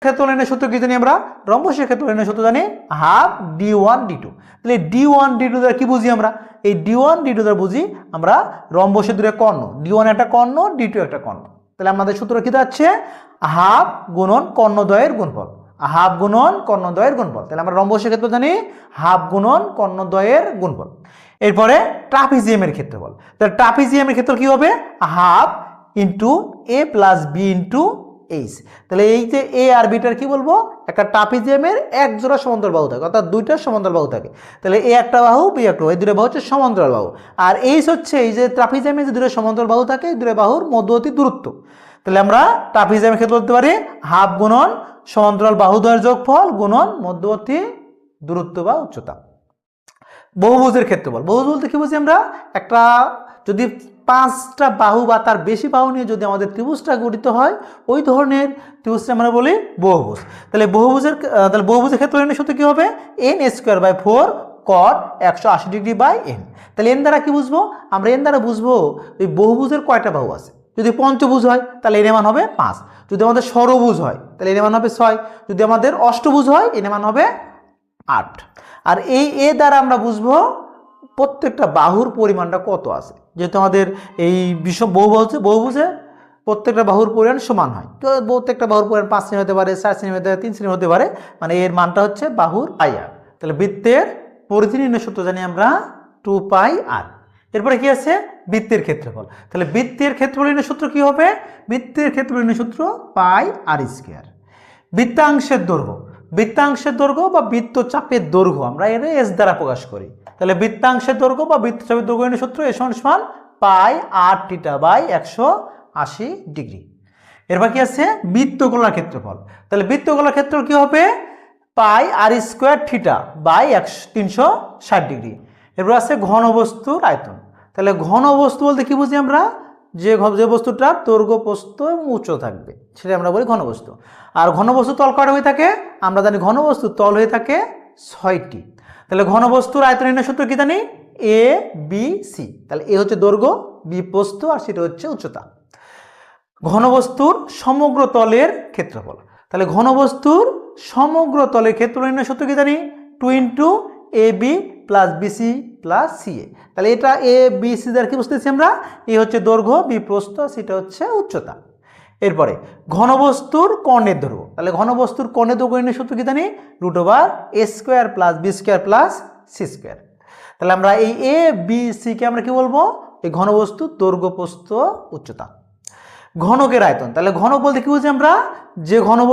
ক্ষেত্রফলের সূত্র কি জানি আমরা? রম্বসের ক্ষেত্রফলের সূত্র জানি হাফ d1 d2। তাহলে d1 d2 দ্বারা কি বুঝি আমরা? এই d1 d2 দ্বারা বুঝি আমরা রম্বসের দুটো কর্ণ, d1 একটা কর্ণ, d2 একটা কর্ণ। তাহলে আমাদের সূত্র কি দাঁড়াচ্ছে? হাফ গুণন কর্ণদ্বয়ের গুণফল, হাফ গুণন কর্ণদ্বয়ের গুণফল। তাহলে আমরা রম্বসের ক্ষেত্র জানি হাফ গুণন কর্ণদ্বয়ের গুণফল। এরপরে ট্রাপিজিয়ামের ক্ষেত্রফল। তাহলে ট্রাপিজিয়ামের ক্ষেত্র কি হবে? হাফ ইন্টু এ প্লাস বি ইন্টু এইচ। তাহলে এই যে এ আর বিটার কি বলবো? একটা ট্রাপিজিয়ামের এক জোড়া সমান্তরাল বাহু থাকে, অর্থাৎ দুইটা সমান্তরাল বাহু থাকে। তাহলে এ একটা বাহু, বি একটা বাহু, এই দুটো বাহু হচ্ছে সমান্তরাল বাহু। আর এইচ হচ্ছে এই যে ট্রাপিজিয়ামের যে দুটো সমান্তরাল বাহু থাকে, এই দুটো বাহুর মধ্যবর্তী দূরত্ব। তাহলে আমরা ট্রাপিজিয়ামের ক্ষেত্রে বলতে পারি হাফ গুণন সমান্তরাল বাহুদ্বয়ের যোগফল গুণন মধ্যবর্তী দূরত্ব বা উচ্চতা। বহুভুজের ক্ষেত্রফল। বহুভুজ বলতে কি বুঝি আমরা? একটা যদি 5টা বাহু বা তার বেশি বাহু নিয়ে যদি আমাদের ত্রিভুজটা গঠিত হয়, ওই ধরনের ত্রিভুজটা আমরা বলি বহুভুজ। তাহলে বহুভুজের ক্ষেত্রফলের সূত্র কি হবে? n²/4 cot 180 degree by n। তাহলে n দ্বারা কি বুঝবো? আমরা n দ্বারা বুঝবো ওই বহুভুজের কয়টা বাহু আছে। যদি পঞ্চভুজ হয় তাহলে এর মান হবে 5, যদি আমাদের ষড়ভুজ হয় তাহলে এর মান হবে 6, যদি আমাদের অষ্টভুজ হয় এর মান হবে 8। আর এই এ দ্বারা আমরা বুঝবো প্রত্যেকটা বাহুর পরিমাণটা কত আছে। যেহেতু আমাদের এই বহুভুজে প্রত্যেকটা বাহুর পরিমাণ সমান হয়, তো প্রত্যেকটা বাহুর পরিমাণ 5 সেমি হতে পারে, 4 সেমি হতে পারে, 3 সেমি হতে পারে, মানে এর মানটা হচ্ছে বাহুর আইআর। তাহলে বৃত্তের পরিধি নির্ণয় সূত্র জানি আমরা 2πr। এরপরে কি আছে? বৃত্তের ক্ষেত্রফল। তাহলে বৃত্তের ক্ষেত্রফল নির্ণয় সূত্র কি হবে? বৃত্তের ক্ষেত্রফল নির্ণয় সূত্র πr²। বৃত্তাংশের দৈর্ঘ্য, বৃত্তাংশের দৈর্ঘ্য বা বৃত্তচাপের দৈর্ঘ্য আমরা এর এস দ্বারা প্রকাশ করি। তাহলে বৃত্তাংশের দৈর্ঘ্য বা বৃত্তচাপের দৈর্ঘ্য নির্ণয় সূত্র S = πr θ/180 ডিগ্রি। এরপর কি আছে? বৃত্তগোলার ক্ষেত্রফল। তাহলে বৃত্তগোলার ক্ষেত্রফল কি হবে? πr²θ/360 degree. এরপর আছে ঘনবস্তুর আয়তন। তাহলে ঘনবস্তু বলতে কি বুঝি আমরা? যে বস্তুটার দৈর্ঘ্য, প্রস্থ এবং উচ্চতা থাকবে সেটা আমরা বলি ঘনবস্তু। আর ঘনবস্তু তল কয়টা হয়ে থাকে? আমরা জানি ঘনবস্তুর তল হয়ে থাকে 6টি। তাহলে ঘনবস্তুর আয়তন নির্ণয় সূত্র কি জানি? A B C. তাহলে এ হচ্ছে দৈর্ঘ্য, বি প্রস্থ, আর সেটা হচ্ছে উচ্চতা। ঘনবস্তুর সমগ্র তলের ক্ষেত্রফল। তাহলে ঘনবস্তুর সমগ্র তলের ক্ষেত্রফল নির্ণয় সূত্র কি জানি? 2 × AB + BC + CA। তাহলে এটা এ বি সি দ্বারা কি বুঝতেছি আমরা? এ হচ্ছে দৈর্ঘ্য, বি প্রস্থ, সেটা হচ্ছে উচ্চতা। এরপরে ঘনবস্তুর কর্ণের দৈর্ঘ্য। তাহলে ঘনবস্তুর কর্ণের দৈর্ঘ্য নির্ণয় সূত্র কি জানি? √a² + b² + c²। তাহলে আমরা এই এ বি সি কে আমরা কি বলবো? এই ঘনবস্তুর দৈর্ঘ্য, প্রস্থ, উচ্চতা। ঘনকের আয়তন। তাহলে ঘনক বলতে কি বুঝি আমরা? যে ঘনবস্তু